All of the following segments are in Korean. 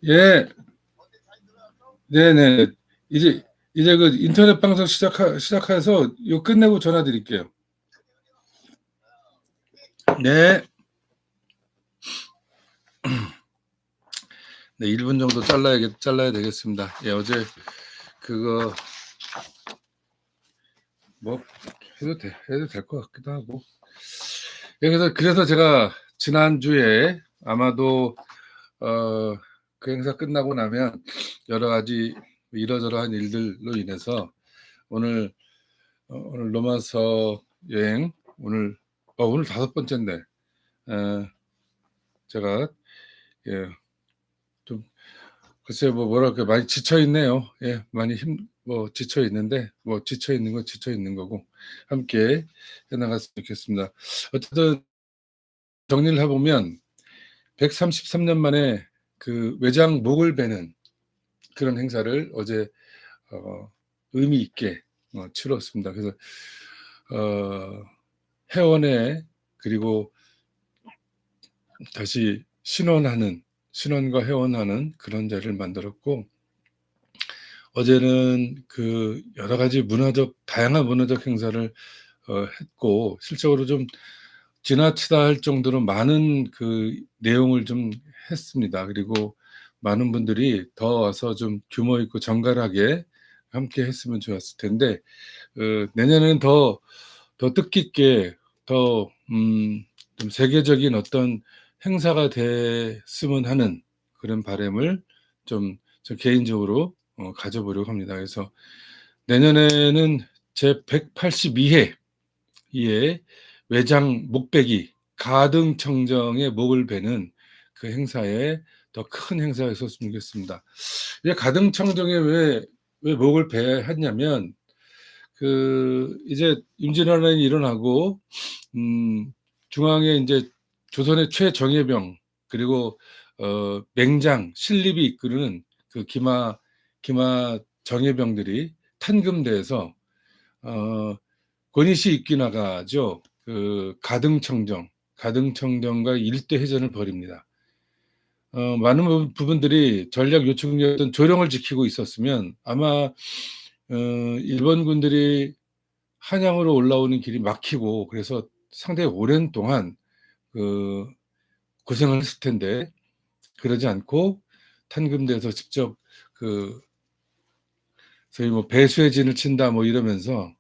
예, 네네. 이제 그 인터넷 방송 시작해서 이거 끝내고 전화 드릴게요. 네. 네, 1분 정도 잘라야 되겠습니다. 예, 어제 그거 뭐 해도 될 것 같기도 하고. 예, 그래서 제가 지난주에 아마도 그 행사 끝나고 나면 여러 가지 이러저러한 일들로 인해서 오늘 오늘 로마서 여행 오늘 5번째인데 제가 예, 좀 글쎄요, 뭐랄까 많이 지쳐 있네요. 예, 많이 지쳐 있는데 지쳐 있는 건 지쳐 있는 거고 함께 해 나갔으면 좋겠습니다. 어쨌든 정리를 해 보면 133년 만에 그 외장 목을 베는 그런 행사를 어제 어 의미 있게 치렀습니다. 그래서 어 회원회 그리고 다시 신원과 회원하는 그런 자리를 만들었고, 어제는 그 여러 가지 다양한 문화적 행사를 했고, 실적으로 좀 지나치다 할 정도로 많은 그 내용을 좀 했습니다. 그리고 많은 분들이 더 와서 좀 규모 있고 정갈하게 함께 했으면 좋았을 텐데, 내년에는 더 뜻깊게 좀 세계적인 어떤 행사가 됐으면 하는 그런 바람을 좀 저 개인적으로 가져보려고 합니다. 그래서 내년에는 제 182회 의 외장 목베기 가등청정의 목을 베는 그 행사에 더 큰 행사가 있었으면 좋겠습니다. 이제 가등청정에 왜 목을 베야 했냐면, 이제 임진왜란이 일어나고 중앙에 이제 조선의 최정예병 그리고 맹장 신립이 이끄는 그 기마 정예병들이 탄금대에서 권위시 이끼나가죠. 그 가등청정과 일대 회전을 벌입니다. 많은 부분들이 전략 요충지였던 조령을 지키고 있었으면 아마 일본군들이 한양으로 올라오는 길이 막히고 그래서 상당히 오랜 동안 그 고생을 했을 텐데, 그러지 않고 탄금대에서 직접 그 소위 배수의 진을 친다 이러면서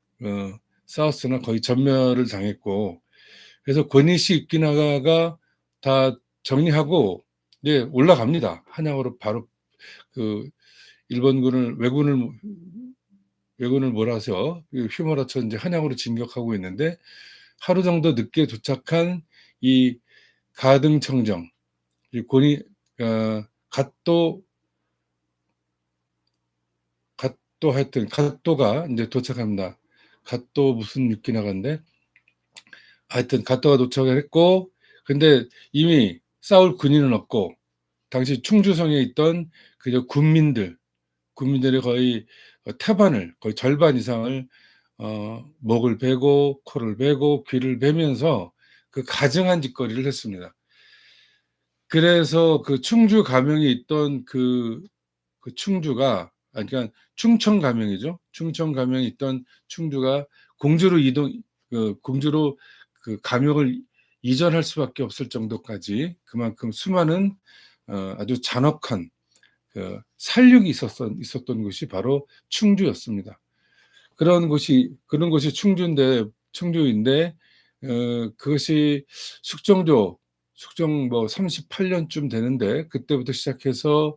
사우스는 거의 전멸을 당했고, 그래서 권위시 이끼나가가 다 정리하고 이제 올라갑니다. 한양으로 바로 그 일본군을 왜군을 몰아서 휘몰아쳐 이제 한양으로 진격하고 있는데, 하루 정도 늦게 도착한 이 가등청정, 이 권위 갓도 하여튼 갓도가 이제 도착합니다. 갓도 무슨 육기나가인데 하여튼 갓도가 도착을 했고, 근데 이미 싸울 군인은 없고 당시 충주성에 있던 그저 국민들의 거의 태반을 거의 절반 이상을 목을 베고 코를 베고 귀를 베면서 그 가증한 짓거리를 했습니다. 그래서 그 충주 가명이 있던 그 충주가 그러니까 충청 가명이죠. 충청 가명이 있던 충주가 공주로 그 가명을 이전할 수밖에 없을 정도까지 그만큼 수많은 아주 잔혹한 그 살육이 있었던 곳이 바로 충주였습니다. 그런 곳이 충주인데 그것이 숙종 38년쯤 되는데, 그때부터 시작해서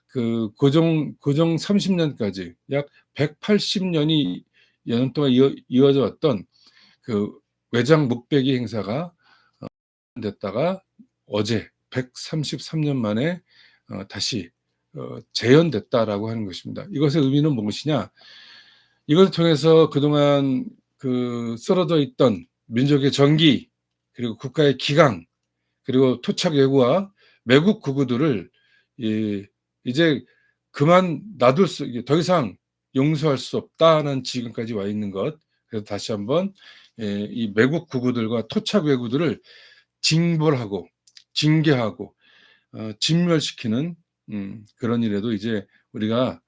그 고종 30년까지 약 180년이 년 동안 이어져 왔던 그 외장 목베기 행사가 됐다가 어제 133년 만에 다시 재현됐다라고 하는 것입니다. 이것의 의미는 무엇이냐? 이것을 통해서 그동안 그 쓰러져 있던 민족의 정기 그리고 국가의 기강 그리고 토착 외구와 매국 구구들을 이제 그만 더 이상 용서할 수 없다는 지경까지 와 있는 것. 그래서 다시 한번 이 매국 구구들과 토착 외구들을 징벌하고 징계하고 진멸시키는 그런 일에도 이제 우리가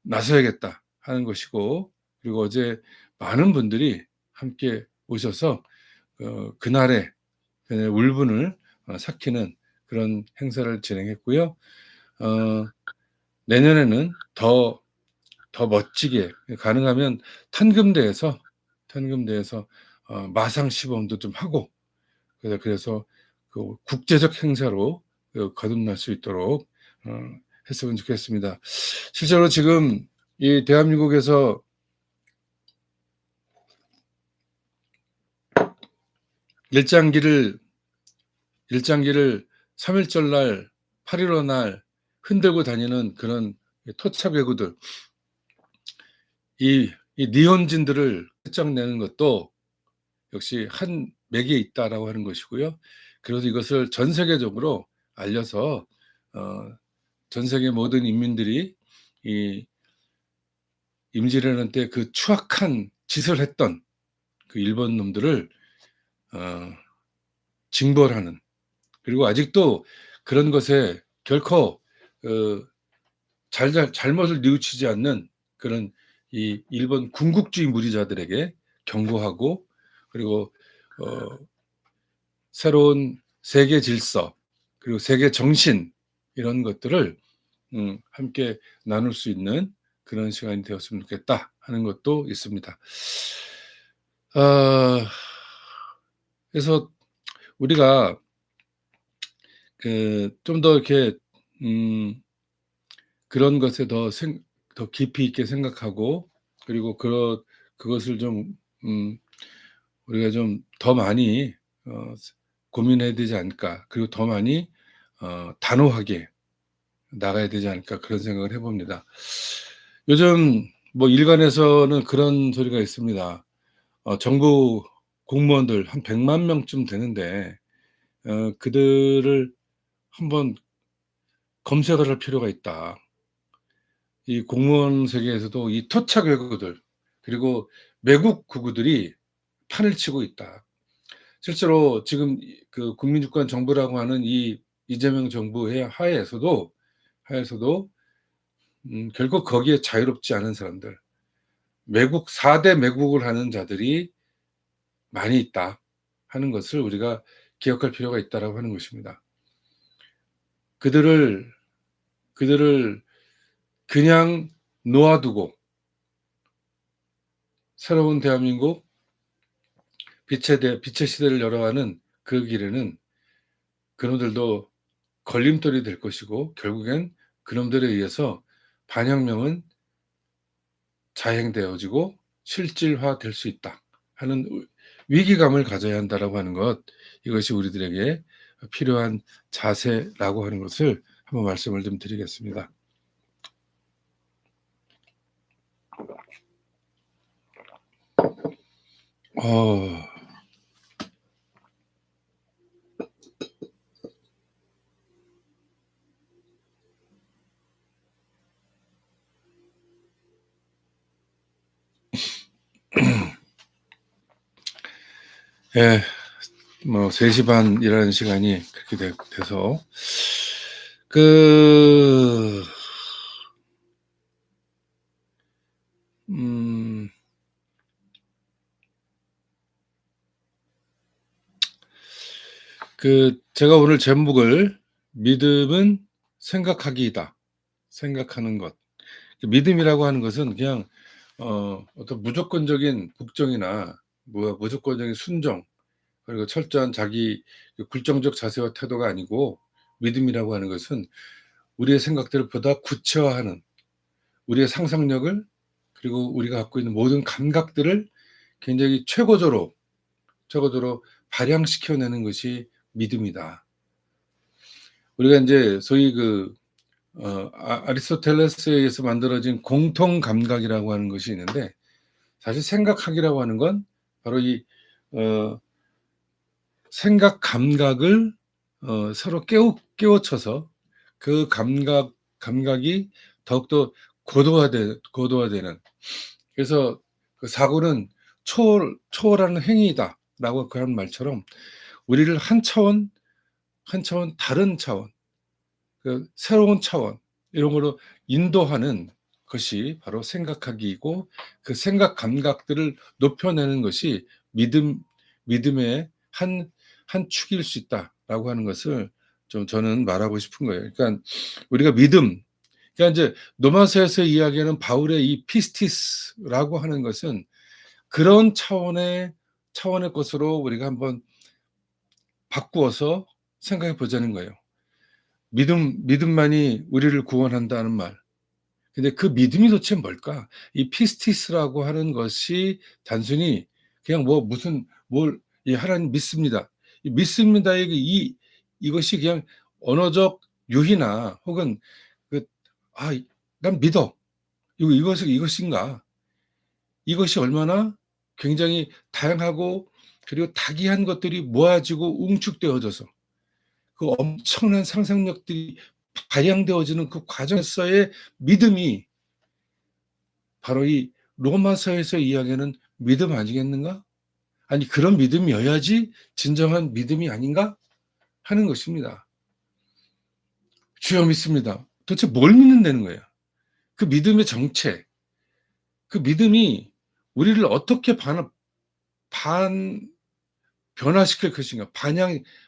나서야겠다 하는 것이고, 그리고 어제 많은 분들이 함께 오셔서 그날의 울분을 삭히는 그런 행사를 진행했고요. 내년에는 더 멋지게, 가능하면 탄금대에서 마상 시범도 좀 하고, 그래서 그 국제적 행사로 거듭날 수 있도록 했으면 좋겠습니다. 실제로 지금 이 대한민국에서 일장기를 3.1절 날, 8.15 날 흔들고 다니는 그런 토착 외구들, 이 니혼진들을 끝장내는 것도 역시 한 맥에 있다라고 하는 것이고요. 그래서 이것을 전 세계적으로 알려서 전 세계 모든 인민들이 이 임진왜란 때 그 추악한 짓을 했던 그 일본 놈들을 징벌하는, 그리고 아직도 그런 것에 결코 잘못을 뉘우치지 않는 그런 이 일본 군국주의 무리자들에게 경고하고, 그리고 새로운 세계 질서, 그리고 세계 정신, 이런 것들을 함께 나눌 수 있는 그런 시간이 되었으면 좋겠다 하는 것도 있습니다. 그래서 우리가 좀 더 이렇게 그런 것에 더 깊이 있게 생각하고, 그리고 그것을 좀 우리가 좀 더 많이 고민해야 되지 않을까, 그리고 더 많이 단호하게 나가야 되지 않을까, 그런 생각을 해봅니다. 요즘 뭐 일간에서는 그런 소리가 있습니다. 정부 공무원들 한 100만 명쯤 되는데 그들을 한번 검색을 할 필요가 있다. 이 공무원 세계에서도 이 토착 외구들, 그리고 외국 구구들이 판을 치고 있다. 실제로 지금 그 국민주권 정부라고 하는 이 이재명 정부의 하에서도 결국 거기에 자유롭지 않은 사람들, 4대 매국을 하는 자들이 많이 있다 하는 것을 우리가 기억할 필요가 있다라고 하는 것입니다. 그들을 그냥 놓아두고 새로운 대한민국, 빛의 시대를 열어가는 그 길에는 그놈들도 걸림돌이 될 것이고, 결국엔 그놈들에 의해서 반혁명은 자행되어지고 실질화될 수 있다 하는 위기감을 가져야 한다라고 하는 것, 이것이 우리들에게 필요한 자세라고 하는 것을 한번 말씀을 좀 드리겠습니다. 예, 뭐 3시 반이라는 시간이 그렇게 돼서 제가 오늘 제목을 믿음은 생각하기이다, 생각하는 것. 믿음이라고 하는 것은 그냥 어떤 무조건적인 복종이나 무조건적인 순종, 그리고 철저한 자기 굴종적 자세와 태도가 아니고, 믿음이라고 하는 것은 우리의 생각들을 보다 구체화하는, 우리의 상상력을, 그리고 우리가 갖고 있는 모든 감각들을 굉장히 최고조로 발양시켜내는 것이 믿음이다. 우리가 이제 소위 아리스토텔레스에 의해서 만들어진 공통 감각이라고 하는 것이 있는데, 사실 생각하기라고 하는 건 바로 이 생각 감각을 서로 깨우쳐서 그 감각이 더욱더 고도화되는, 그래서 그 사고는 초월하는 행위다라고 그런 말처럼 우리를 한 차원 다른 차원, 그 새로운 차원 이런 거로 인도하는 것이 바로 생각하기이고 그 생각 감각들을 높여내는 것이 믿음의 한 축일 수 있다라고 하는 것을 좀 저는 말하고 싶은 거예요. 그러니까 우리가 믿음, 그러니까 이제 로마서에서 이야기하는 바울의 이 피스티스라고 하는 것은 그런 차원의 것으로 우리가 한번 바꾸어서 생각해 보자는 거예요. 믿음만이 우리를 구원한다는 말. 근데 그 믿음이 도대체 뭘까? 이 피스티스라고 하는 것이 단순히 그냥 뭐 무슨 뭘 하나님 믿습니다. 이 믿습니다의 이것이 그냥 언어적 유희나 혹은 그, 난 믿어. 이것인가? 이것이 얼마나 굉장히 다양하고 그리고 다기한 것들이 모아지고 웅축되어져서 그 엄청난 상상력들이 발양되어지는 그 과정에서의 믿음이 바로 이 로마서에서 이야기하는 믿음 아니겠는가? 아니 그런 믿음이어야지 진정한 믿음이 아닌가 하는 것입니다. 주여 믿습니다. 도대체 뭘 믿는다는 거예요? 그 믿음의 정체, 그 믿음이 우리를 어떻게 변화시킬 것인가?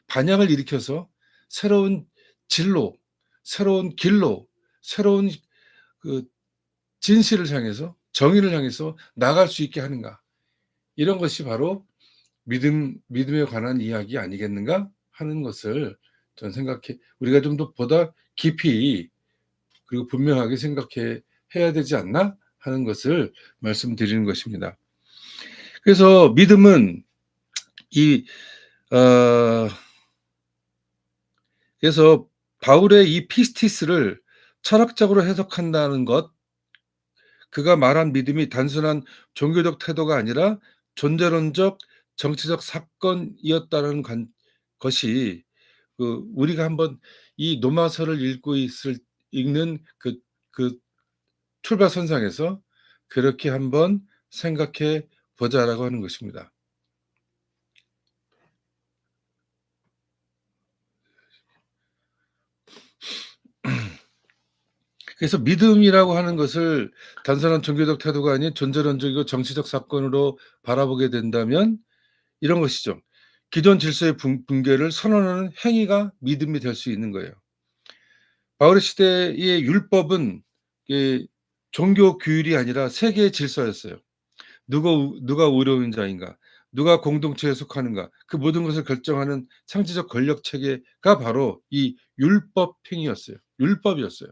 반향을 일으켜서 새로운 진로, 새로운 길로, 새로운 그 진실을 향해서 정의를 향해서 나갈 수 있게 하는가? 이런 것이 바로 믿음에 관한 이야기 아니겠는가 하는 것을 저는 생각해 우리가 좀 더 보다 깊이 그리고 분명하게 생각해 해야 되지 않나 하는 것을 말씀드리는 것입니다. 그래서 믿음은 이 그래서 바울의 이 피스티스를 철학적으로 해석한다는 것, 그가 말한 믿음이 단순한 종교적 태도가 아니라 존재론적 정치적 사건이었다는 것이 우리가 한번 이 로마서를 읽는 그 출발선상에서 그렇게 한번 생각해 보자라고 하는 것입니다. 그래서 믿음이라고 하는 것을 단순한 종교적 태도가 아닌 존재론적이고 정치적 사건으로 바라보게 된다면 이런 것이죠. 기존 질서의 붕괴를 선언하는 행위가 믿음이 될 수 있는 거예요. 바울의 시대의 율법은 종교 규율이 아니라 세계의 질서였어요. 누가 의로운 자인가, 누가 공동체에 속하는가, 그 모든 것을 결정하는 상징적 권력 체계가 바로 이 율법 행위였어요. 율법이었어요.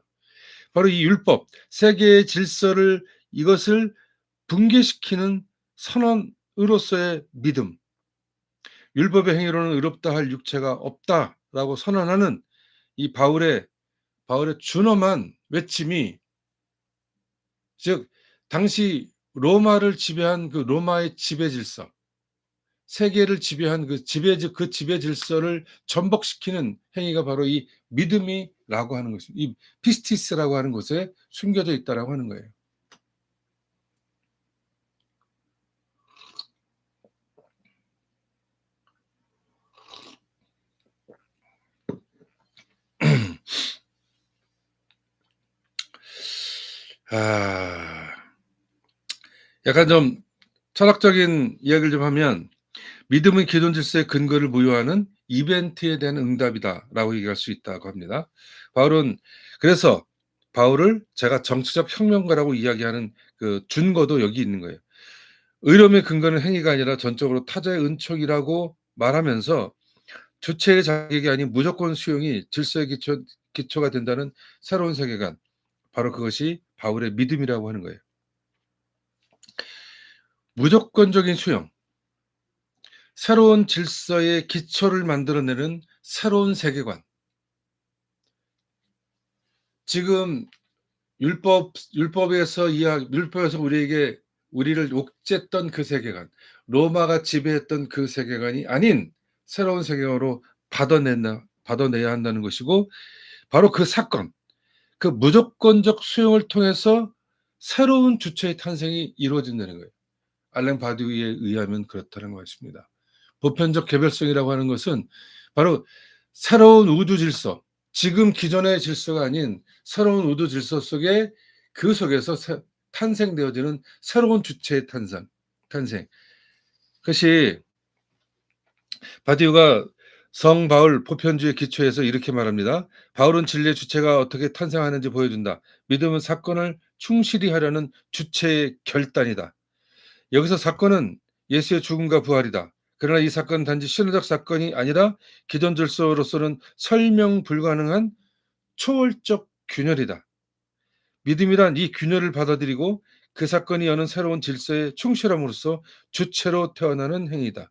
바로 이 율법, 세계의 질서를 이것을 붕괴시키는 선언으로서의 믿음. 율법의 행위로는 의롭다 할 육체가 없다라고 선언하는 이 바울의 준엄한 외침이 즉 당시 로마를 지배한 그 로마의 지배 질서, 세계를 지배한 그 지배 질서를 전복시키는 행위가 바로 이 믿음이라고 하는 것입니다. 이 피스티스라고 하는 곳에 숨겨져 있다라고 하는 거예요. 약간 좀 철학적인 이야기를 좀 하면 믿음은 기존 질서의 근거를 부여하는 이벤트에 대한 응답이다라고 얘기할 수 있다고 합니다. 그래서 바울을 제가 정치적 혁명가라고 이야기하는 그 준거도 여기 있는 거예요. 의로움의 근거는 행위가 아니라 전적으로 타자의 은총이라고 말하면서 주체의 자격이 아닌 무조건 수용이 질서의 기초가 된다는 새로운 세계관, 바로 그것이 바울의 믿음이라고 하는 거예요. 무조건적인 수용, 새로운 질서의 기초를 만들어내는 새로운 세계관. 지금 율법에서 우리를 옥죄했던 그 세계관, 로마가 지배했던 그 세계관이 아닌 새로운 세계관으로 받아내야 한다는 것이고, 바로 그 사건, 그 무조건적 수용을 통해서 새로운 주체의 탄생이 이루어진다는 거예요. 알랭 바두이에 의하면 그렇다는 것입니다. 보편적 개별성이라고 하는 것은 바로 새로운 우주 질서, 지금 기존의 질서가 아닌 새로운 우주 질서 속에 그 속에서 탄생되어지는 새로운 주체의 탄생. 그것이 바디우가 성 바울 보편주의 기초에서 이렇게 말합니다. 바울은 진리의 주체가 어떻게 탄생하는지 보여준다. 믿음은 사건을 충실히 하려는 주체의 결단이다. 여기서 사건은 예수의 죽음과 부활이다. 그러나 이 사건은 단지 신화적 사건이 아니라 기존 질서로서는 설명 불가능한 초월적 균열이다. 믿음이란 이 균열을 받아들이고 그 사건이 여는 새로운 질서에 충실함으로써 주체로 태어나는 행위다.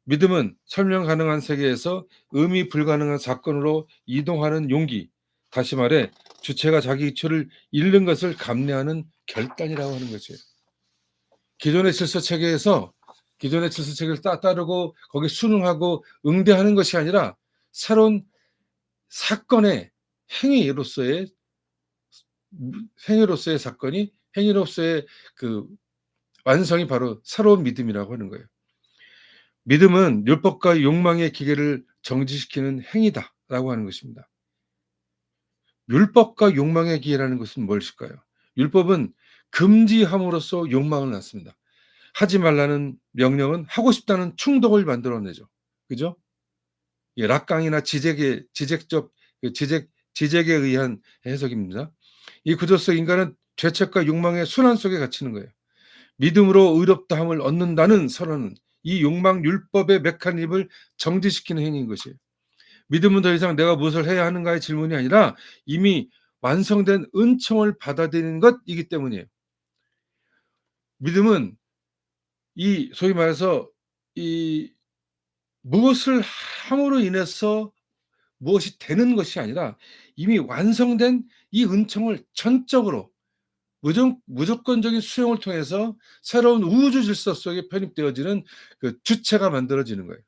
믿음은 설명 가능한 세계에서 의미 불가능한 사건으로 이동하는 용기, 다시 말해 주체가 자기 이치를 잃는 것을 감내하는 결단이라고 하는 거죠. 기존의 질서 체계에서 기존의 질서 체계를 따르고 거기에 순응하고 응대하는 것이 아니라 새로운 사건의 행위로서의 사건이 행위로서의 그 완성이 바로 새로운 믿음이라고 하는 거예요. 믿음은 율법과 욕망의 기계를 정지시키는 행위다라고 하는 것입니다. 율법과 욕망의 기계라는 것은 무엇일까요? 율법은 금지함으로써 욕망을 낳습니다. 하지 말라는 명령은 하고 싶다는 충동을 만들어내죠. 그죠? 락강이나 지적에 의한 해석입니다. 이 구조 속 인간은 죄책과 욕망의 순환 속에 갇히는 거예요. 믿음으로 의롭다함을 얻는다는 선언은 이 욕망 율법의 메커니즘을 정지시키는 행위인 것이에요. 믿음은 더 이상 내가 무엇을 해야 하는가의 질문이 아니라 이미 완성된 은총을 받아들이는 것이기 때문이에요. 믿음은 이 소위 말해서 이 무엇을 함으로 인해서 무엇이 되는 것이 아니라 이미 완성된 이 은총을 전적으로 무조건적인 수용을 통해서 새로운 우주 질서 속에 편입되어지는 그 주체가 만들어지는 거예요.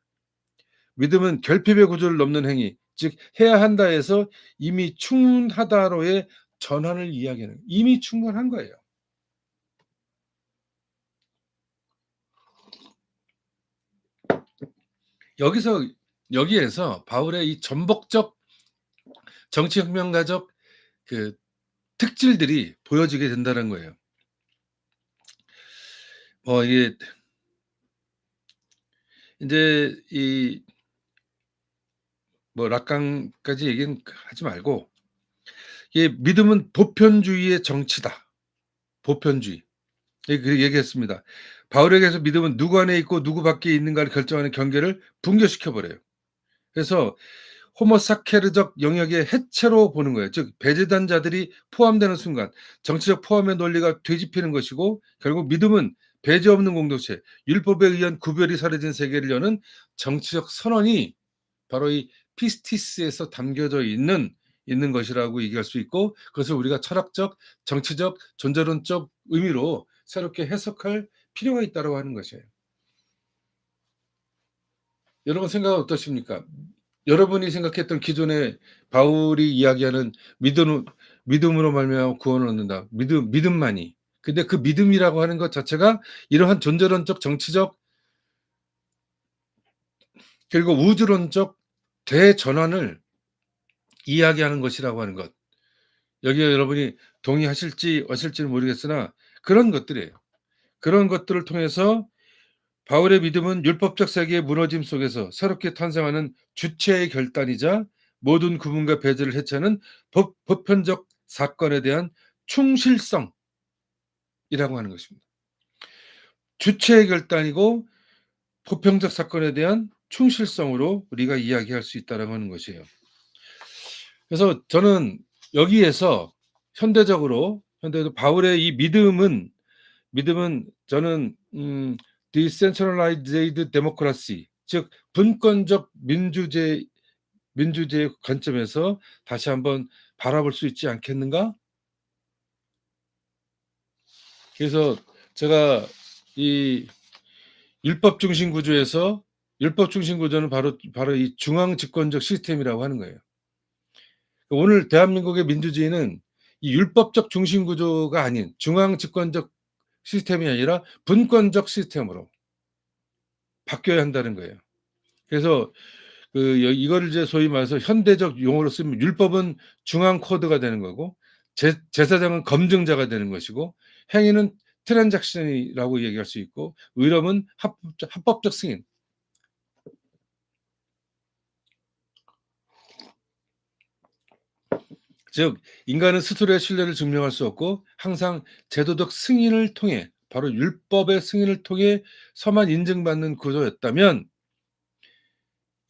믿음은 결핍의 구조를 넘는 행위, 즉 해야 한다에서 이미 충분하다로의 전환을 이야기하는, 이미 충분한 거예요. 여기에서 바울의 이 전복적 정치혁명가적 그 특질들이 보여지게 된다는 거예요. 이게 이제 락강까지 얘기는 하지 말고, 이 믿음은 보편주의의 정치다. 보편주의. 그렇게 얘기했습니다. 바울에게서 믿음은 누구 안에 있고 누구 밖에 있는가를 결정하는 경계를 붕괴시켜 버려요. 그래서 호모사케르적 영역의 해체로 보는 거예요. 즉 배제단자들이 포함되는 순간 정치적 포함의 논리가 뒤집히는 것이고, 결국 믿음은 배제 없는 공동체, 율법에 의한 구별이 사라진 세계를 여는 정치적 선언이 바로 이 피스티스에서 담겨져 있는 것이라고 얘기할 수 있고, 그것을 우리가 철학적, 정치적, 존재론적 의미로 새롭게 해석할 필요가 있다고 하는 것이에요. 여러분 생각은 어떠십니까? 여러분이 생각했던 기존의 바울이 이야기하는 믿음으로 말미암아 구원을 얻는다. 믿음만이. 근데 그 믿음이라고 하는 것 자체가 이러한 존재론적, 정치적, 그리고 우주론적 대전환을 이야기하는 것이라고 하는 것. 여기에 여러분이 동의하실지 어실지는 모르겠으나 그런 것들이에요. 그런 것들을 통해서 바울의 믿음은 율법적 세계의 무너짐 속에서 새롭게 탄생하는 주체의 결단이자 모든 구분과 배제를 해체하는 보편적 사건에 대한 충실성이라고 하는 것입니다. 주체의 결단이고 보편적 사건에 대한 충실성으로 우리가 이야기할 수 있다고 하는 것이에요. 그래서 저는 여기에서 현대적으로 바울의 이 믿음은 저는 디센트럴라이즈드 데모크라시, 즉 분권적 민주주의 관점에서 다시 한번 바라볼 수 있지 않겠는가? 그래서 제가 이 율법 중심 구조에서, 율법 중심 구조는 바로 이 중앙 집권적 시스템이라고 하는 거예요. 오늘 대한민국의 민주주의는 이 율법적 중심 구조가 아닌 중앙 집권적 시스템이 아니라 분권적 시스템으로 바뀌어야 한다는 거예요. 그래서 이거를 이제 소위 말해서 현대적 용어로 쓰면 율법은 중앙 코드가 되는 거고 제사장은 검증자가 되는 것이고 행위는 트랜잭션이라고 얘기할 수 있고 의롭은 합법적 승인. 즉 인간은 스스로의 신뢰를 증명할 수 없고 항상 제도적 승인을 통해 바로 율법의 승인을 통해 서만 인증받는 구조였다면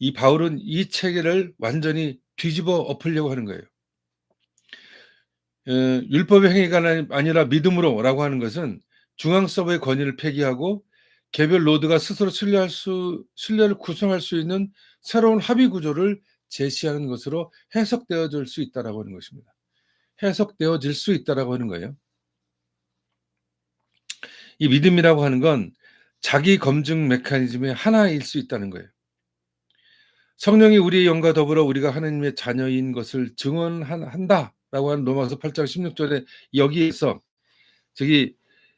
이 바울은 이 체계를 완전히 뒤집어 엎으려고 하는 거예요. 율법의 행위가 아니라 믿음으로라고 하는 것은 중앙 서버의 권위를 폐기하고 개별 노드가 스스로 신뢰를 구성할 수 있는 새로운 합의 구조를 제시하는 것으로 해석되어질 수 있다라고 하는 것입니다. 해석되어질 수 있다라고 하는 거예요. 이 믿음이라고 하는 건 자기 검증 메커니즘의 하나일 수 있다는 거예요. 성령이 우리의 영과 더불어 우리가 하나님의 자녀인 것을 증언한다라고 하는 로마서 8장 16절에 여기에서 저기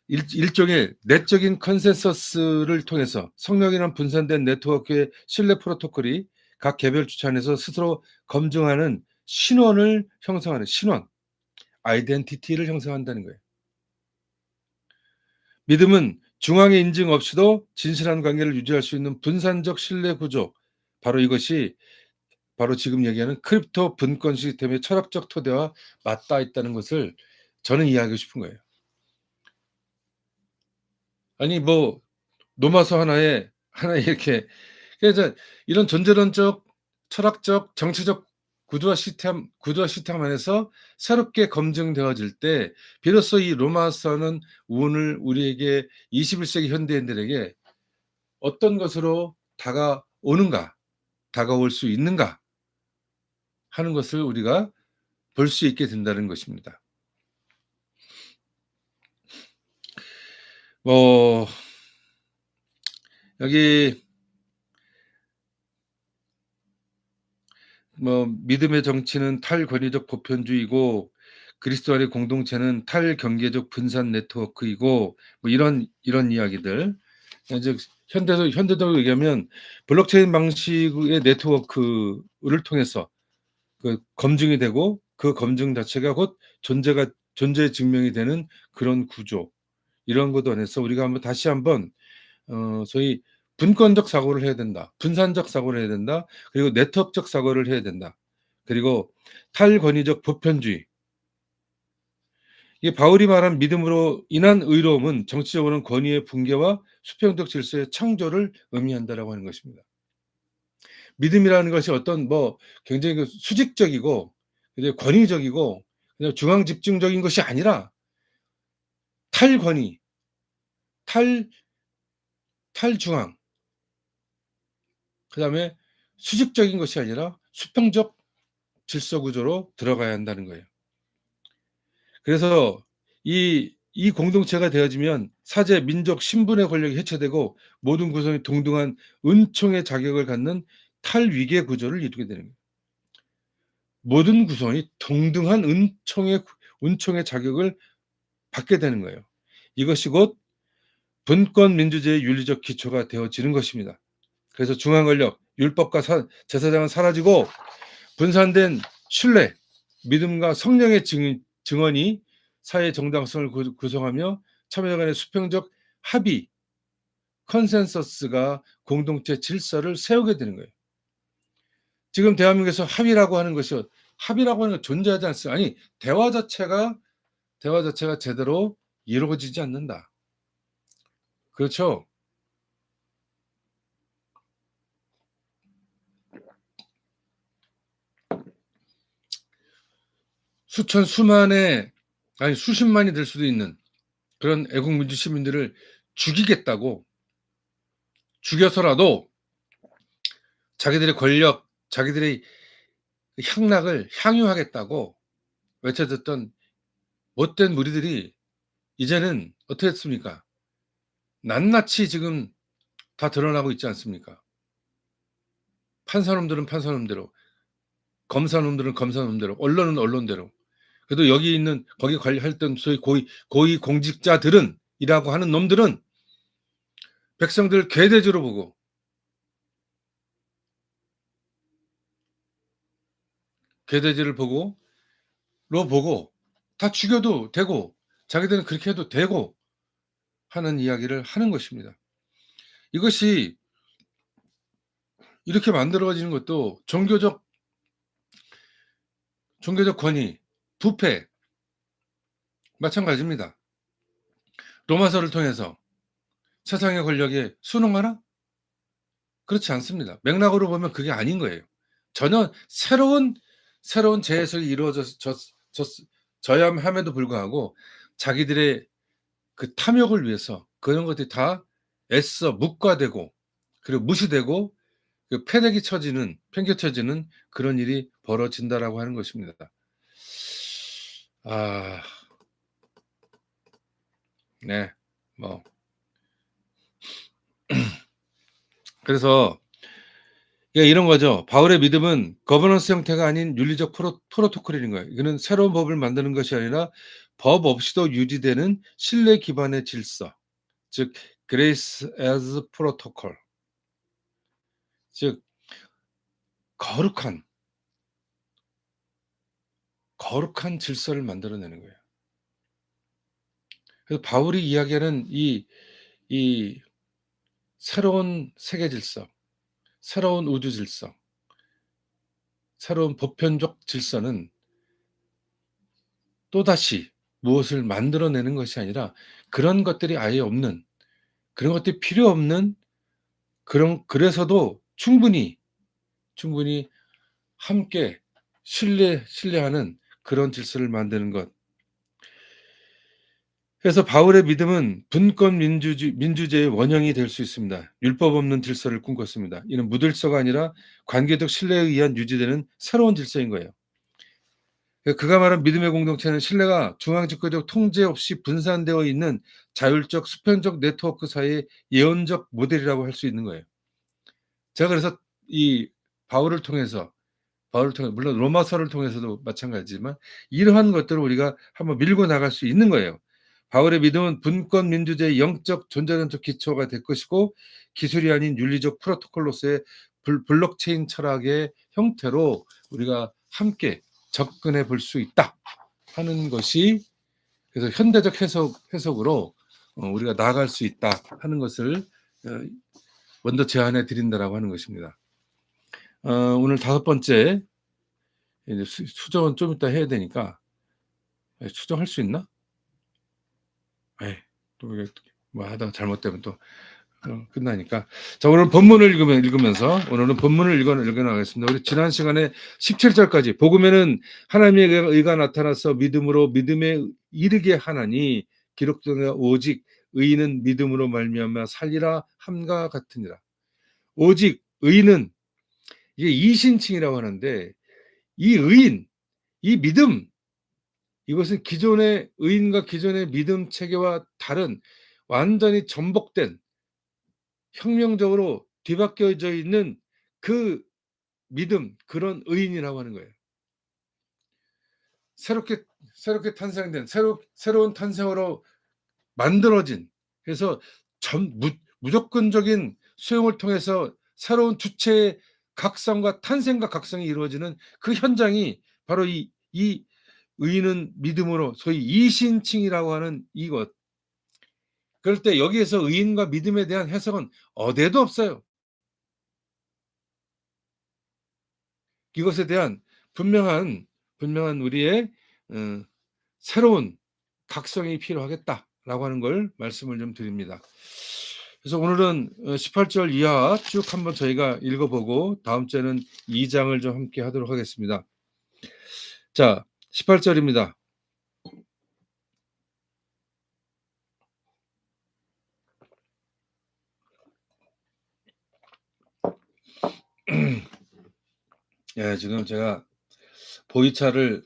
일종의 내적인 컨센서스를 통해서 성령이란 분산된 네트워크의 신뢰 프로토콜이 각 개별 주체 안에서 스스로 검증하는 신원을 형성하는 신원, 아이덴티티를 형성한다는 거예요. 믿음은 중앙의 인증 없이도 진실한 관계를 유지할 수 있는 분산적 신뢰 구조, 바로 이것이 바로 지금 얘기하는 크립토 분권 시스템의 철학적 토대와 맞닿아 있다는 것을 저는 이해하고 싶은 거예요. 아니 뭐 로마서 하나에 이렇게 그래서 이런 존재론적, 철학적, 정치적 구조화 시스템 안에서 새롭게 검증되어질 때 비로소 이 로마서는 오늘 우리에게 21세기 현대인들에게 어떤 것으로 다가올 수 있는가 하는 것을 우리가 볼 수 있게 된다는 것입니다. 여기 믿음의 정치는 탈권위적 보편주의고 그리스도 안의 공동체는 탈경계적 분산 네트워크이고 이런 이야기들. 즉 현대적으로 얘기하면 블록체인 방식의 네트워크를 통해서 검증이 되고 그 검증 자체가 곧 존재 증명이 되는 그런 구조. 이런 것 안에서 우리가 다시 한번 소위 분권적 사고를 해야 된다. 분산적 사고를 해야 된다. 그리고 네트워크적 사고를 해야 된다. 그리고 탈권위적 보편주의. 이 바울이 말한 믿음으로 인한 의로움은 정치적으로는 권위의 붕괴와 수평적 질서의 창조를 의미한다라고 하는 것입니다. 믿음이라는 것이 어떤 굉장히 수직적이고 권위적이고 그냥 중앙 집중적인 것이 아니라 탈권위, 탈중앙, 그다음에 수직적인 것이 아니라 수평적 질서 구조로 들어가야 한다는 거예요. 그래서 이 공동체가 되어지면 사제, 민족, 신분의 권력이 해체되고 모든 구성이 동등한 은총의 자격을 갖는 탈위계 구조를 이루게 되는 거예요. 모든 구성이 동등한 은총의 자격을 받게 되는 거예요. 이것이 곧 분권 민주제의 윤리적 기초가 되어지는 것입니다. 그래서 중앙 권력, 율법과 제사장은 사라지고 분산된 신뢰, 믿음과 성령의 증언이 사회의 정당성을 구성하며 참여자 간의 수평적 합의, 컨센서스가 공동체 질서를 세우게 되는 거예요. 지금 대한민국에서 합의라고 하는 건 존재하지 않습니다. 아니 대화 자체가 제대로 이루어지지 않는다. 그렇죠? 수십만이 될 수도 있는 그런 애국민주 시민들을 죽이겠다고, 죽여서라도 자기들의 권력, 자기들의 향락을 향유하겠다고 외쳐졌던 못된 무리들이 이제는 어떻게 됐습니까? 낱낱이 지금 다 드러나고 있지 않습니까? 판사놈들은 판사놈대로, 검사놈들은 검사놈대로, 언론은 언론대로. 그래도 여기 있는 거기 관리했던 소위 고위 공직자들은 이라고 하는 놈들은 백성들 개돼지로 보고 개돼지를 보고 다 죽여도 되고 자기들은 그렇게 해도 되고 하는 이야기를 하는 것입니다. 이것이 이렇게 만들어지는 것도 종교적 권위, 부패 마찬가지입니다. 로마서를 통해서 세상의 권력에 순응하라? 그렇지 않습니다. 맥락으로 보면 그게 아닌 거예요. 전혀 새로운 재해석이 이루어져야 함에도 불구하고 자기들의 그 탐욕을 위해서 그런 것들이 다 애써 묵과되고 그리고 무시되고 그 패대기 쳐지는 팽개쳐지는 그런 일이 벌어진다라고 하는 것입니다. 네. 뭐 그래서 이런 거죠. 바울의 믿음은 거버넌스 형태가 아닌 윤리적 프로토콜인 거예요. 이거는 새로운 법을 만드는 것이 아니라 법 없이도 유지되는 신뢰 기반의 질서, 즉 grace as protocol, 즉 거룩한 질서를 만들어내는 거예요. 그래서 바울이 이야기하는 이 새로운 세계 질서, 새로운 우주 질서, 새로운 보편적 질서는 또다시 무엇을 만들어내는 것이 아니라 그런 것들이 아예 없는, 그런 것들이 필요 없는, 그래서도 충분히 함께 신뢰하는 그런 질서를 만드는 것. 그래서 바울의 믿음은 분권 민주제의 원형이 될 수 있습니다. 율법 없는 질서를 꿈꿨습니다. 이는 무질서가 아니라 관계적 신뢰에 의한 유지되는 새로운 질서인 거예요. 그가 말한 믿음의 공동체는 신뢰가 중앙집권적 통제 없이 분산되어 있는 자율적 수평적 네트워크 사이의 예언적 모델이라고 할 수 있는 거예요. 제가 그래서 이 바울을 통해서 물론 로마서를 통해서도 마찬가지지만 이러한 것들을 우리가 한번 밀고 나갈 수 있는 거예요. 바울의 믿음은 분권 민주제의 영적 존재론적 기초가 될 것이고 기술이 아닌 윤리적 프로토콜로서의 블록체인 철학의 형태로 우리가 함께 접근해 볼 수 있다 하는 것이, 그래서 현대적 해석으로 우리가 나아갈 수 있다 하는 것을 먼저 제안해 드린다라고 하는 것입니다. 오늘 5번째, 이제 수정은 좀 이따 해야 되니까. 수정할 수 있나? 또 이게 뭐 하다가 잘못되면 또 끝나니까. 자, 오늘 본문을 읽으면서 오늘은 본문을 읽어 나가겠습니다. 우리 지난 시간에 17절까지 복음에는 하나님의 의가 나타나서 믿음으로 믿음에 이르게 하나니 기록되어 오직 의인은 믿음으로 말미암아 살리라 함과 같으니라. 오직 의인은, 이게 이신칭이라고 하는데, 이 의인, 이 믿음, 이것은 기존의 의인과 기존의 믿음 체계와 다른 완전히 전복된, 혁명적으로 뒤바뀌어져 있는 그 믿음, 그런 의인이라고 하는 거예요. 새롭게 탄생된, 새로운 탄생으로 만들어진, 그래서 무조건적인 수용을 통해서 새로운 주체의 각성과 탄생과 각성이 이루어지는 그 현장이 바로 이 의인은 믿음으로, 소위 이신칭이라고 하는 이것. 그럴 때 여기에서 의인과 믿음에 대한 해석은 어디에도 없어요. 이것에 대한 분명한 우리의 새로운 각성이 필요하겠다라고 하는 걸 말씀을 좀 드립니다. 그래서 오늘은 18절 이하 쭉 한번 저희가 읽어보고 다음 주에는 2장을 좀 함께 하도록 하겠습니다. 자, 18절입니다. 지금 제가 보이차를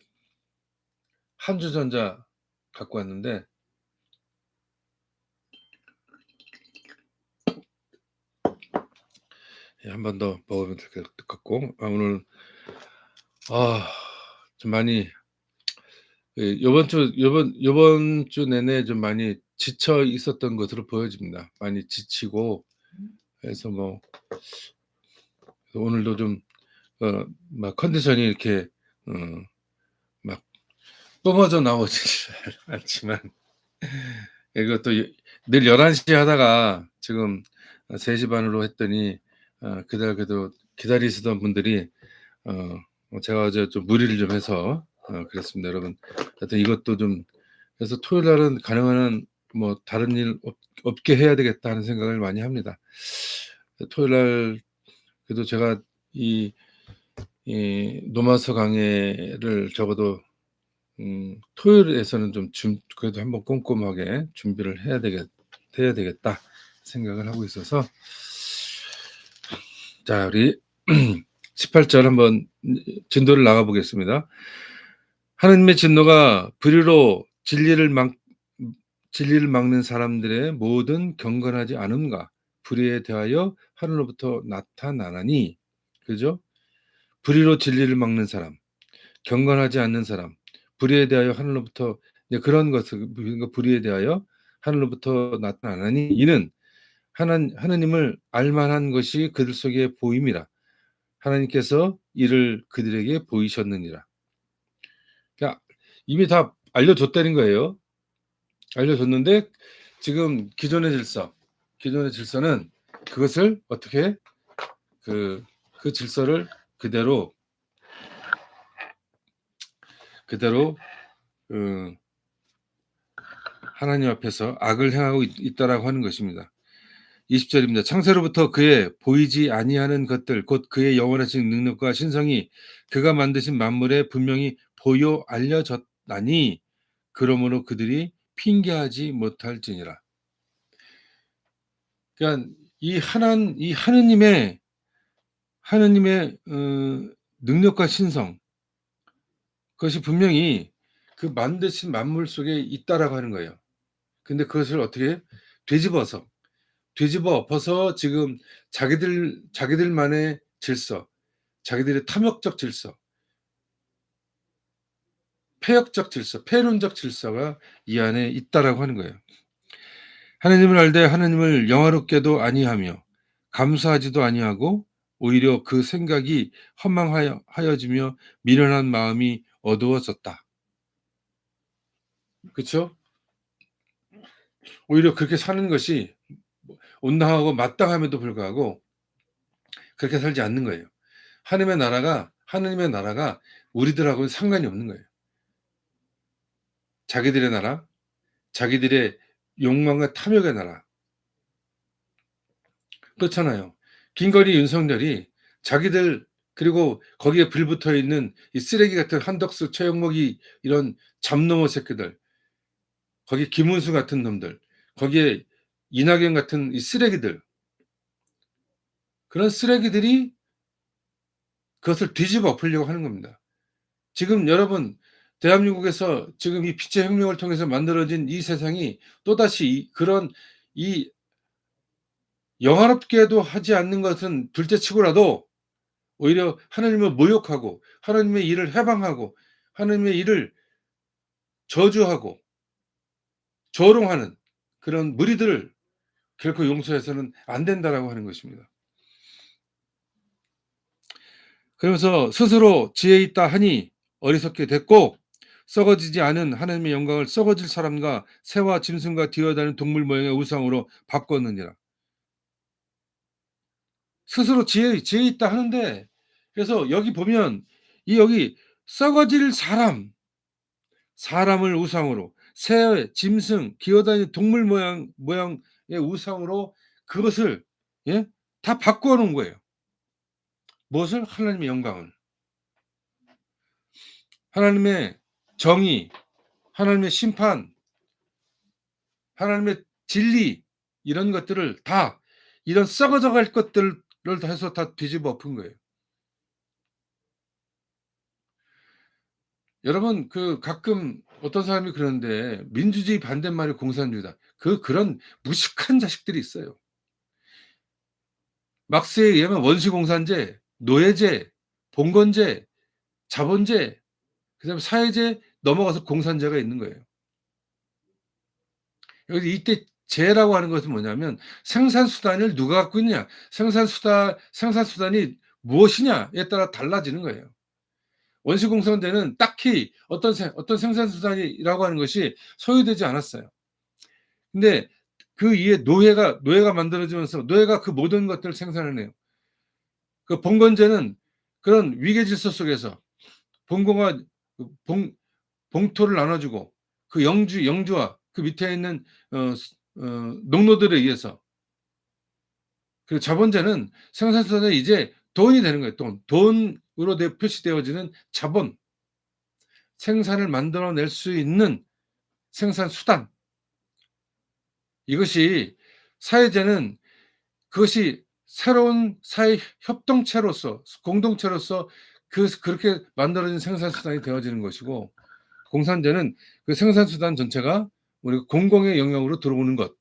한주전자 갖고 왔는데 한 번 더 먹으면 될 것 같고, 오늘 좀 많이 요번 주 내내 좀 많이 지쳐 있었던 것으로 보여집니다. 많이 지치고 해서 오늘도 좀 막 컨디션이 이렇게 막 뿜어져 나오지 않지만 이것도 늘 11시에 하다가 지금 3시 반으로 했더니 그래도 기다리시던 분들이 제가 어제 좀 무리를 좀 해서 그랬습니다. 여러분, 하여튼 이것도 좀 그래서 토요일 날은 가능한 한 뭐 다른 일 없게 해야 되겠다 하는 생각을 많이 합니다. 토요일 날 그래도 제가 이 노마서 강해를 적어도 토요일에서는 좀 그래도 한번 꼼꼼하게 준비를 해야 되겠다 생각을 하고 있어서, 자, 우리 18절 한번 진도를 나가 보겠습니다. 하느님의 진노가 불의로 진리를 막는 사람들의 모든 경건하지 않음과 불의에 대하여 하늘로부터 나타나나니, 그죠? 불의로 진리를 막는 사람, 경건하지 않는 사람, 불의에 대하여 하늘로부터 그런 것을 불의에 대하여 하늘로부터 나타나니 이는 하나님을 알만한 것이 그들 속에 보임이라. 하나님께서 이를 그들에게 보이셨느니라. 그러니까 이미 다 알려줬다는 거예요. 알려줬는데 지금 기존의 질서는 그것을 어떻게 그 질서를 그대로 하나님 앞에서 악을 행하고 있다라고 하는 것입니다. 20절입니다. 창세로부터 그의 보이지 아니하는 것들 곧 그의 영원하신 능력과 신성이 그가 만드신 만물에 분명히 보여 알려졌나니 그러므로 그들이 핑계하지 못할지니라. 그러니까 이 하느님의 능력과 신성, 그것이 분명히 그 만드신 만물 속에 있다라고 하는 거예요. 근데 그것을 어떻게 뒤집어 엎어서 지금 자기들만의 질서, 자기들의 탐욕적 질서, 폐역적 질서, 폐륜적 질서가 이 안에 있다라고 하는 거예요. 하느님을 알되 하느님을 영화롭게도 아니하며 감사하지도 아니하고 오히려 그 생각이 허망하여지며 미련한 마음이 어두워졌다. 그렇죠? 오히려 그렇게 사는 것이 온당하고 마땅함에도 불구하고 그렇게 살지 않는 거예요. 하느님의 나라가 우리들하고는 상관이 없는 거예요. 자기들의 나라, 자기들의 욕망과 탐욕의 나라. 그렇잖아요. 김건희, 윤석열이 자기들, 그리고 거기에 불붙어 있는 이 쓰레기 같은 한덕수, 최영목이 이런 잡놈의 새끼들, 거기 김은수 같은 놈들, 거기에 이낙연 같은 이 쓰레기들, 그런 쓰레기들이 그것을 뒤집어 엎으려고 하는 겁니다. 지금 여러분, 대한민국에서 지금 이 빛의 혁명을 통해서 만들어진 이 세상이 또다시 그런 이 영화롭게도 하지 않는 것은 둘째치고라도 오히려 하나님을 모욕하고 하나님의 일을 해방하고 하나님의 일을 저주하고 조롱하는 그런 무리들을 결코 용서해서는 안 된다라고 하는 것입니다. 그러면서 스스로 지혜 있다 하니 어리석게 됐고 썩어지지 않은 하나님의 영광을 썩어질 사람과 새와 짐승과 뛰어다니는 동물 모양의 우상으로 바꿨느니라. 스스로 지혜 있다 하는데, 그래서 여기 보면 여기 썩어질 사람을 우상으로, 새, 짐승, 기어다니는 동물 모양의 우상으로 그것을 다 바꾸어 놓은 거예요. 무엇을? 하나님의 영광을, 하나님의 정의, 하나님의 심판, 하나님의 진리, 이런 것들을 다, 이런 썩어져 갈 것들을 다 해서 다 뒤집어 엎은 거예요. 여러분, 가끔 어떤 사람이 그러는데 민주주의 반대말이 공산주의다. 그런 무식한 자식들이 있어요. 막스에 의하면 원시공산제, 노예제, 봉건제, 자본제, 그다음에 사회제 넘어가서 공산제가 있는 거예요. 여기 이때 제라고 하는 것은 뭐냐면 생산수단을 누가 갖고 있냐, 생산수단이 무엇이냐에 따라 달라지는 거예요. 원시공산대는 딱히 어떤 생산수단이라고 하는 것이 소유되지 않았어요. 근데 그 이후에 노예가 만들어지면서 노예가 그 모든 것들을 생산해내요. 그 봉건제는 그런 위계 질서 속에서 봉공과 봉토를 나눠주고 그 영주와 그 밑에 있는 농노들에 의해서, 그 자본제는 생산수단에 이제 돈이 되는 거예요. 돈으로 표시되어지는 자본, 생산을 만들어낼 수 있는 생산수단. 이것이 사회제는 그것이 새로운 사회 협동체로서 공동체로서 그렇게 만들어진 생산수단이 되어지는 것이고, 공산제는 그 생산수단 전체가 우리 공공의 영역으로 들어오는 것.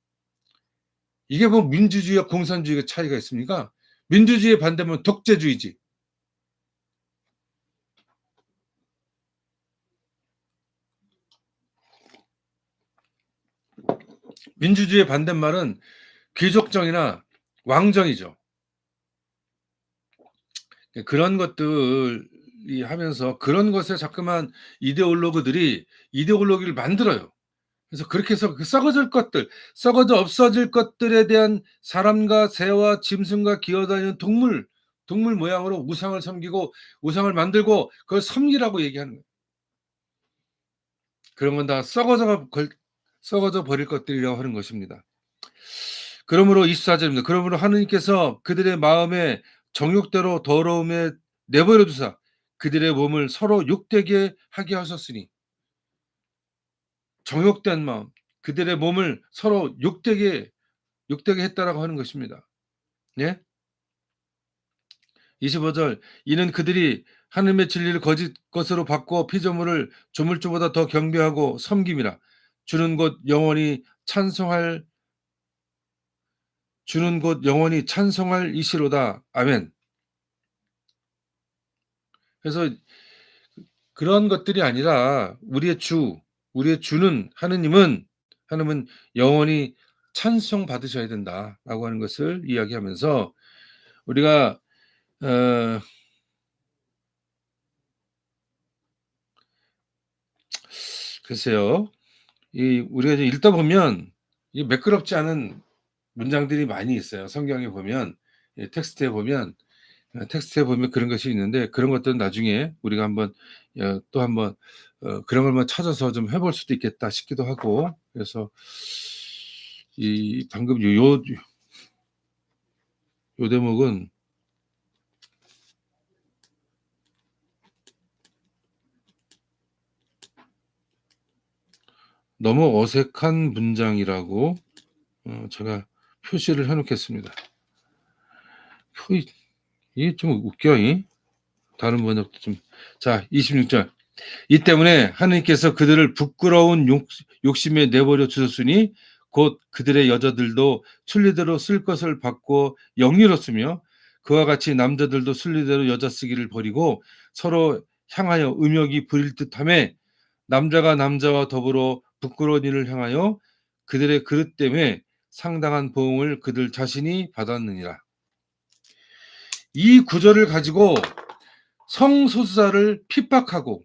이게 뭐 민주주의와 공산주의가 차이가 있습니까? 민주주의의 반대면 독재주의지. 민주주의의 반대말은 귀족정이나 왕정이죠. 그런 것들이 하면서 그런 것에 자꾸만 이데올로기를 만들어요. 그래서 그렇게 해서 그 썩어져 없어질 것들에 대한 사람과 새와 짐승과 기어다니는 동물 모양으로 우상을 섬기고 우상을 만들고 그걸 섬기라고 얘기하는 거예요. 그런 건 다 썩어져 버릴 것들이라고 하는 것입니다. 그러므로 24절입니다. 그러므로 하느님께서 그들의 마음에 정욕대로 더러움에 내버려 두사 그들의 몸을 서로 욕되게 하게 하셨으니, 정욕된 마음, 그들의 몸을 서로 욕되게 했다라고 하는 것입니다. 예? 25절, 이는 그들이 하느님의 진리를 거짓 것으로 바꿔 피조물을 조물주보다 더 경배하고 섬김이라. 주는 곧 영원히 찬송할 이시로다. 아멘. 그래서 그런 것들이 아니라 우리의 주는 하느님은 영원히 찬송 받으셔야 된다라고 하는 것을 이야기하면서, 우리가 글쎄요, 우리가 이제 읽다 보면 이 매끄럽지 않은 문장들이 많이 있어요. 성경에 보면, 텍스트에 보면 그런 것이 있는데, 그런 것들은 나중에 우리가 또 한번 그런 걸만 찾아서 좀 해볼 수도 있겠다 싶기도 하고, 그래서 방금 요 대목은 너무 어색한 문장이라고 제가 표시를 해 놓겠습니다. 이게 좀 웃겨. 다른 번역도 좀. 자, 26절. 이 때문에 하느님께서 그들을 부끄러운 욕심에 내버려 두셨으니 곧 그들의 여자들도 순리대로 쓸 것을 받고 영리롭으며 그와 같이 남자들도 순리대로 여자 쓰기를 버리고 서로 향하여 음욕이 부릴 듯하며 남자가 남자와 더불어 부끄러운 일을 향하여 그들의 그릇 때문에 상당한 보응을 그들 자신이 받았느니라. 이 구절을 가지고 성소수자를 핍박하고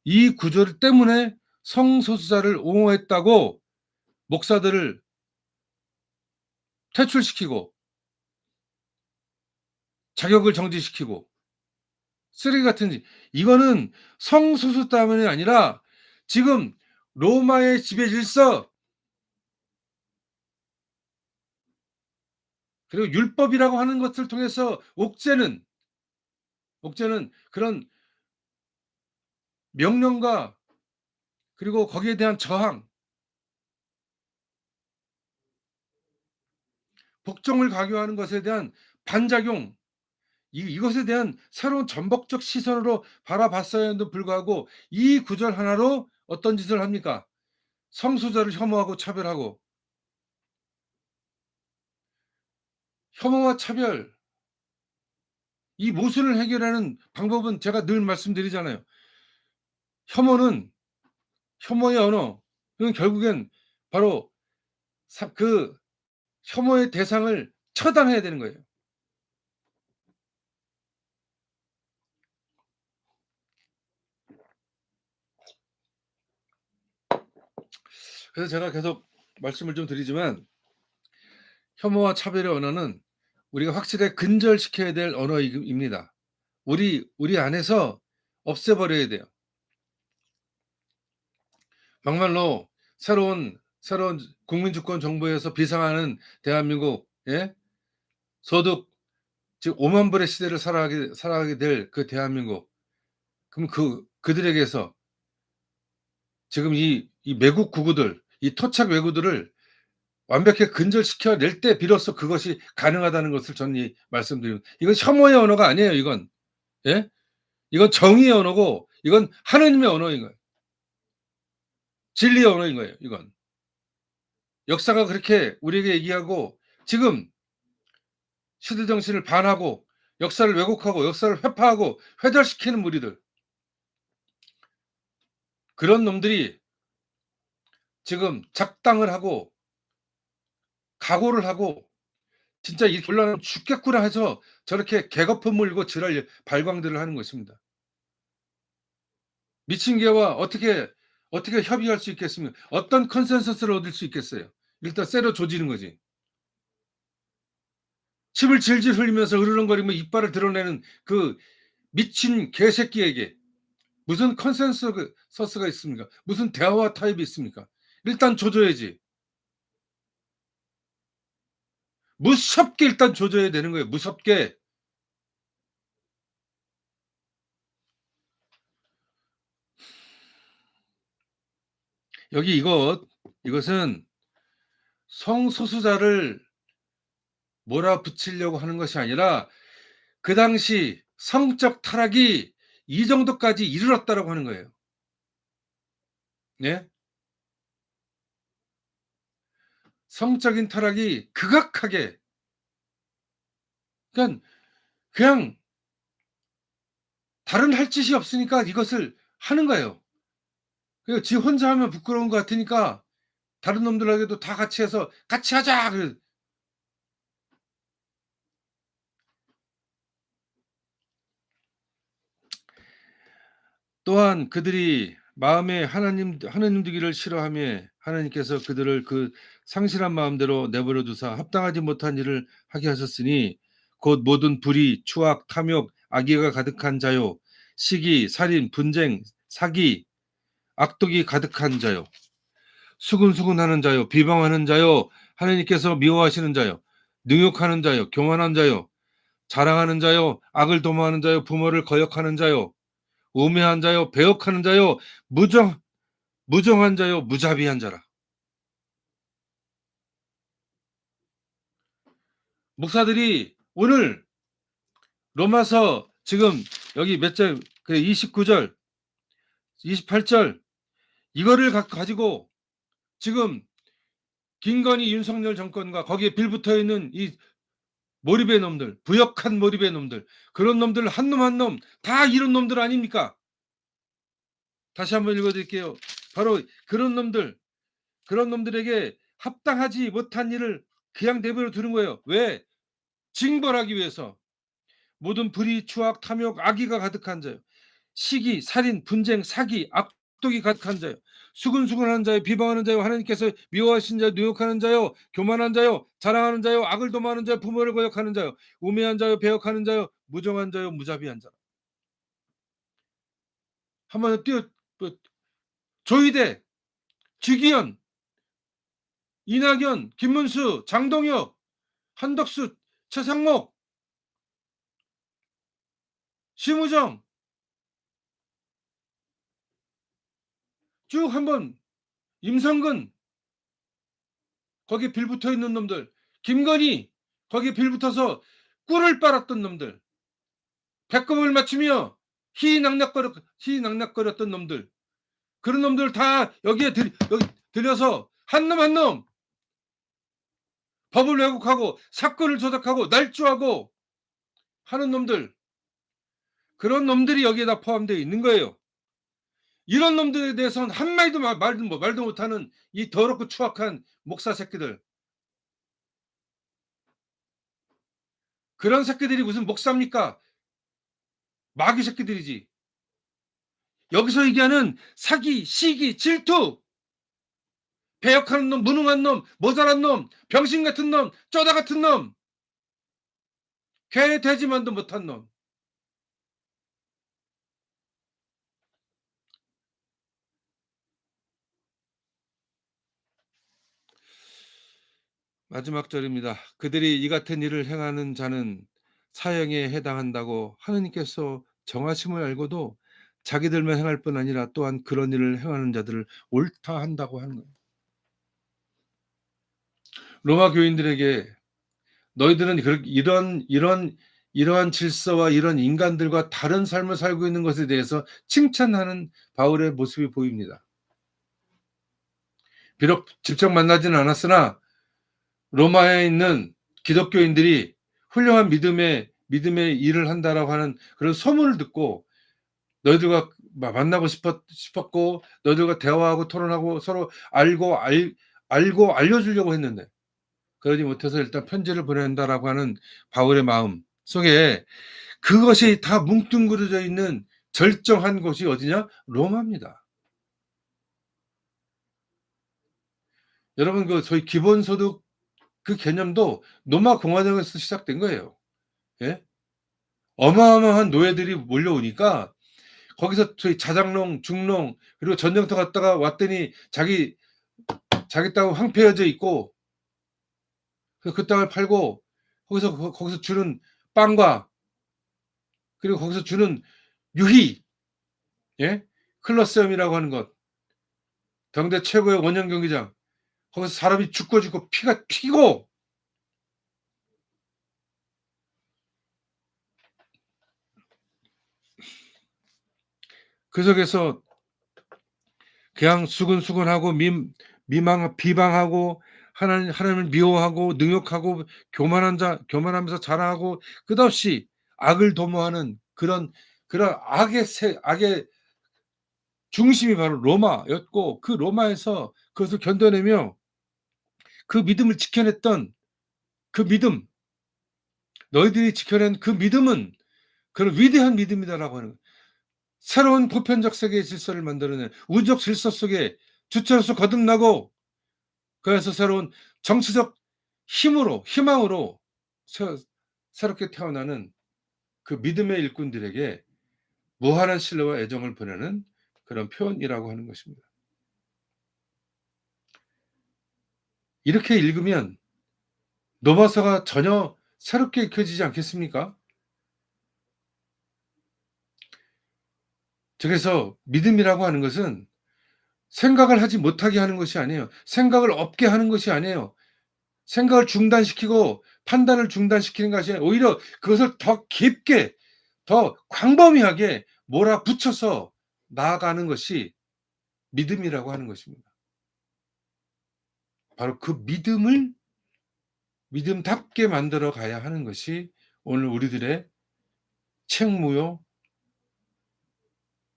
이 구절 때문에 성소수자를 옹호했다고 목사들을 퇴출시키고 자격을 정지시키고 쓰레기 같은 짓. 이거는 성소수 때문이 아니라 지금 로마의 지배 질서, 그리고 율법이라고 하는 것을 통해서 옥죄는 그런 명령과 그리고 거기에 대한 저항, 복종을 강요하는 것에 대한 반작용, 이것에 대한 새로운 전복적 시선으로 바라봤어야 했는데도 불구하고 이 구절 하나로 어떤 짓을 합니까? 성소자를 혐오하고 차별하고. 혐오와 차별, 이 모순을 해결하는 방법은 제가 늘 말씀드리잖아요. 혐오의 언어, 그건 결국엔 바로 그 혐오의 대상을 처단해야 되는 거예요. 그래서 제가 계속 말씀을 좀 드리지만 혐오와 차별의 언어는 우리가 확실하게 근절시켜야 될 언어입니다. 우리 안에서 없애버려야 돼요. 막말로 새로운 국민주권 정부에서 비상하는 대한민국, 예? 소득 즉 5만 불의 시대를 살아가게 될 그 대한민국. 그럼 그들에게서 지금 이 매국 구구들, 이 토착 외구들을 완벽하게 근절시켜 낼 때 비로소 그것이 가능하다는 것을 저는 말씀드립니다. 이건 혐오의 언어가 아니에요, 이건. 예? 이건 정의의 언어고, 이건 하느님의 언어인 거예요. 진리의 언어인 거예요, 이건. 역사가 그렇게 우리에게 얘기하고, 지금 시대 정신을 반하고, 역사를 왜곡하고, 역사를 회파하고, 회절시키는 무리들. 그런 놈들이 지금 작당을 하고, 각오를 하고, 진짜 이 곤란하면 죽겠구나 해서 저렇게 개거품 물고 지랄 발광들을 하는 것입니다. 미친 개와 어떻게 협의할 수 있겠습니까? 어떤 컨센서스를 얻을 수 있겠어요? 일단 쇠로 조지는 거지. 침을 질질 흘리면서 으르렁거리며 이빨을 드러내는 그 미친 개새끼에게 무슨 컨센서스가 있습니까? 무슨 대화 타입이 있습니까? 일단 조져야지. 무섭게 일단 조져야 되는 거예요. 무섭게. 여기 이것은 성소수자를 몰아붙이려고 하는 것이 아니라 그 당시 성적 타락이 이 정도까지 이르렀다라고 하는 거예요. 예? 성적인 타락이 극악하게 그냥 다른 할 짓이 없으니까 이것을 하는 거예요. 지 혼자 하면 부끄러운 것 같으니까 다른 놈들에게도 다 같이 해서 같이 하자. 또한 그들이 마음에 하나님 되기를 싫어하며 하나님께서 그들을 그 상실한 마음대로 내버려 두사 합당하지 못한 일을 하게 하셨으니 곧 모든 불의, 추악, 탐욕, 악의가 가득한 자요, 시기, 살인, 분쟁, 사기, 악독이 가득한 자요, 수군수군하는 자요, 비방하는 자요, 하나님께서 미워하시는 자요, 능욕하는 자요, 교만한 자요, 자랑하는 자요, 악을 도모하는 자요, 부모를 거역하는 자요, 우매한 자요, 배역하는 자요, 무정한 자요, 무자비한 자라. 목사들이 오늘 로마서 지금 여기 몇 절, 29절, 28절 이거를 가지고 지금 김건희 윤석열 정권과 거기에 빌붙어 있는 이 몰입의 놈들, 부역한 몰입의 놈들, 그런 놈들 한 놈 한 놈 다 이런 놈들 아닙니까? 다시 한번 읽어드릴게요. 바로 그런 놈들에게 합당하지 못한 일을 그냥 내버려 두는 거예요. 왜? 징벌하기 위해서. 모든 불의, 추악, 탐욕, 악의가 가득한 자요, 시기, 살인, 분쟁, 사기, 악독이 가득한 자요, 수근수근하는 자요, 비방하는 자요, 하나님께서 미워하신 자요, 능욕하는 자요, 교만한 자요, 자랑하는 자요, 악을 도모하는 자요, 부모를 거역하는 자요, 우매한 자요, 배역하는 자요, 무정한 자요, 무자비한 자. 한번 조희대, 주기현, 이낙연, 김문수, 장동혁, 한덕수, 최상목, 심우정 쭉 한번, 임성근 거기에 빌붙어 있는 놈들, 김건희 거기에 빌붙어서 꿀을 빨았던 놈들, 배꼽을 맞추며 희낙낙거렸던 놈들, 그런 놈들 다 여기 들여서 한 놈 한 놈 법을 왜곡하고 사건을 조작하고 날조하고 하는 놈들, 그런 놈들이 여기에다 포함되어 있는 거예요. 이런 놈들에 대해서는 한마디도 말도 못하는 이 더럽고 추악한 목사 새끼들, 그런 새끼들이 무슨 목사입니까? 마귀 새끼들이지. 여기서 얘기하는 사기, 시기, 질투, 배역하는 놈, 무능한 놈, 모자란 놈, 병신 같은 놈, 쪼다 같은 놈, 개 돼지만도 못한 놈. 마지막 절입니다. 그들이 이 같은 일을 행하는 자는 사형에 해당한다고 하느님께서 정하심을 알고도 자기들만 행할 뿐 아니라 또한 그런 일을 행하는 자들을 옳다 한다고 하는 거예요. 로마 교인들에게 너희들은 이러한 질서와 이런 인간들과 다른 삶을 살고 있는 것에 대해서 칭찬하는 바울의 모습이 보입니다. 비록 직접 만나지는 않았으나 로마에 있는 기독교인들이 훌륭한 믿음의 일을 한다라고 하는 그런 소문을 듣고 너희들과 만나고 싶었고 너희들과 대화하고 토론하고 서로 알고 알려주려고 했는데 그러지 못해서 일단 편지를 보낸다라고 하는 바울의 마음 속에 그것이 다 뭉뚱그려져 있는 절정한 곳이 어디냐? 로마입니다. 여러분 그 소위 기본소득 그 개념도 로마 공화정에서 시작된 거예요. 예? 어마어마한 노예들이 몰려오니까 거기서 저희 자장농, 중농 그리고 전쟁터 갔다가 왔더니 자기 땅 황폐해져 있고 그 땅을 팔고 거기서 주는 빵과 그리고 거기서 주는 유희, 예? 클러세움이라고 하는 것, 당대 최고의 원형 경기장, 거기서 사람이 죽고 피가 튀고 그 속에서 그냥 수근수근하고 비방하고 하나님을 미워하고 능욕하고 교만하면서 자랑하고 끝없이 악을 도모하는 그런 악의 중심이 바로 로마였고 그 로마에서 그것을 견뎌내며 그 믿음을 지켜냈던 그 믿음, 너희들이 지켜낸 그 믿음은 그런 위대한 믿음이다라고 하는 새로운 보편적 세계의 질서를 만들어낸 우주적 질서 속에 주체로서 거듭나고 그래서 새로운 정치적 희망으로 새롭게 태어나는 그 믿음의 일꾼들에게 무한한 신뢰와 애정을 보내는 그런 표현이라고 하는 것입니다. 이렇게 읽으면 로마서가 전혀 새롭게 읽혀지지 않겠습니까? 그래서 믿음이라고 하는 것은 생각을 하지 못하게 하는 것이 아니에요. 생각을 없게 하는 것이 아니에요. 생각을 중단시키고 판단을 중단시키는 것이 아니라 오히려 그것을 더 깊게 더 광범위하게 몰아붙여서 나아가는 것이 믿음이라고 하는 것입니다. 바로 그 믿음을 믿음답게 만들어 가야 하는 것이 오늘 우리들의 책무요.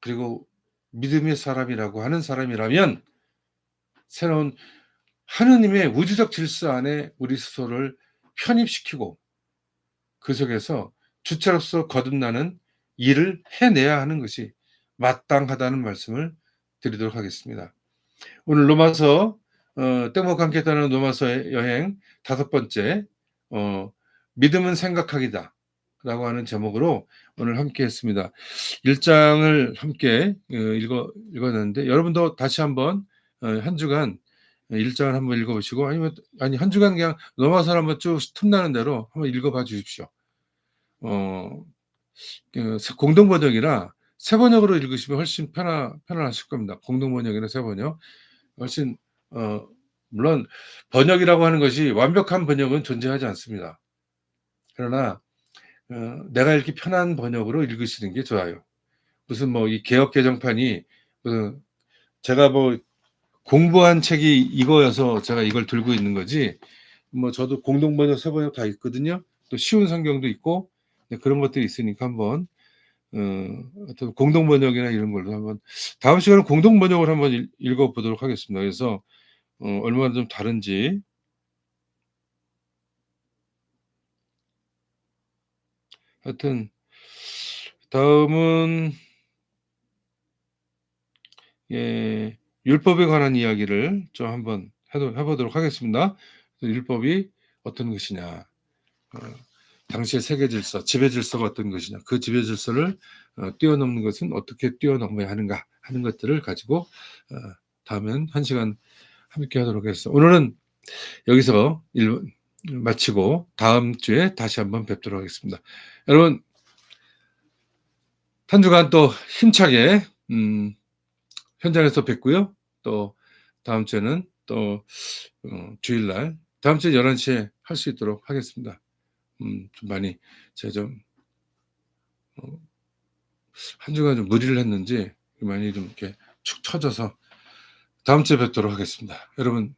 그리고 믿음의 사람이라고 하는 사람이라면 새로운 하느님의 우주적 질서 안에 우리 스스로를 편입시키고 그 속에서 주체로서 거듭나는 일을 해내야 하는 것이 마땅하다는 말씀을 드리도록 하겠습니다. 오늘 로마서 떼목과 함께 떠나는 로마서의 여행 5번째 믿음은 생각하기다 라고 하는 제목으로 오늘 함께 했습니다. 1장을 함께 읽었는데 여러분도 다시 한번 한 주간 1장을 한번 읽어보시고 한 주간 그냥 로마서를 한번 쭉 틈나는 대로 한번 읽어봐 주십시오. 공동번역이라 새번역으로 읽으시면 훨씬 편안하실 겁니다. 공동번역이나 새번역 훨씬 물론 번역이라고 하는 것이 완벽한 번역은 존재하지 않습니다. 그러나 내가 읽기 편한 번역으로 읽으시는 게 좋아요. 무슨 이 개역 개정판이 제가 공부한 책이 이거여서 제가 이걸 들고 있는 거지. 저도 공동번역, 새번역 다 있거든요. 또 쉬운 성경도 있고 그런 것들이 있으니까 한번 어떤 공동번역이나 이런 걸로 한번 다음 시간에 공동번역을 한번 읽어보도록 하겠습니다. 그래서 얼마나 좀 다른지. 하여튼 다음은 율법에 관한 이야기를 좀 한번 해보도록 하겠습니다. 율법이 어떤 것이냐, 당시의 세계 질서, 지배 질서가 어떤 것이냐, 그 지배 질서를 뛰어넘는 것은 어떻게 뛰어넘어야 하는가 하는 것들을 가지고 다음엔 1시간 함께 하도록 하겠습니다. 오늘은 여기서 마치고 다음 주에 다시 한번 뵙도록 하겠습니다. 여러분, 한 주간 또 힘차게 현장에서 뵙고요. 또 다음 주에는 또 주일날 다음 주 11시에 할 수 있도록 하겠습니다. 좀 많이 제가 좀 한 주간 좀 무리를 했는지 많이 좀 이렇게 축 처져서 다음 주에 뵙도록 하겠습니다. 여러분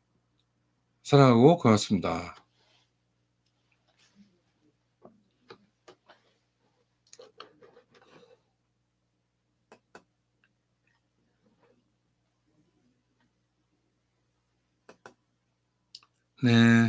사랑하고 고맙습니다. 네.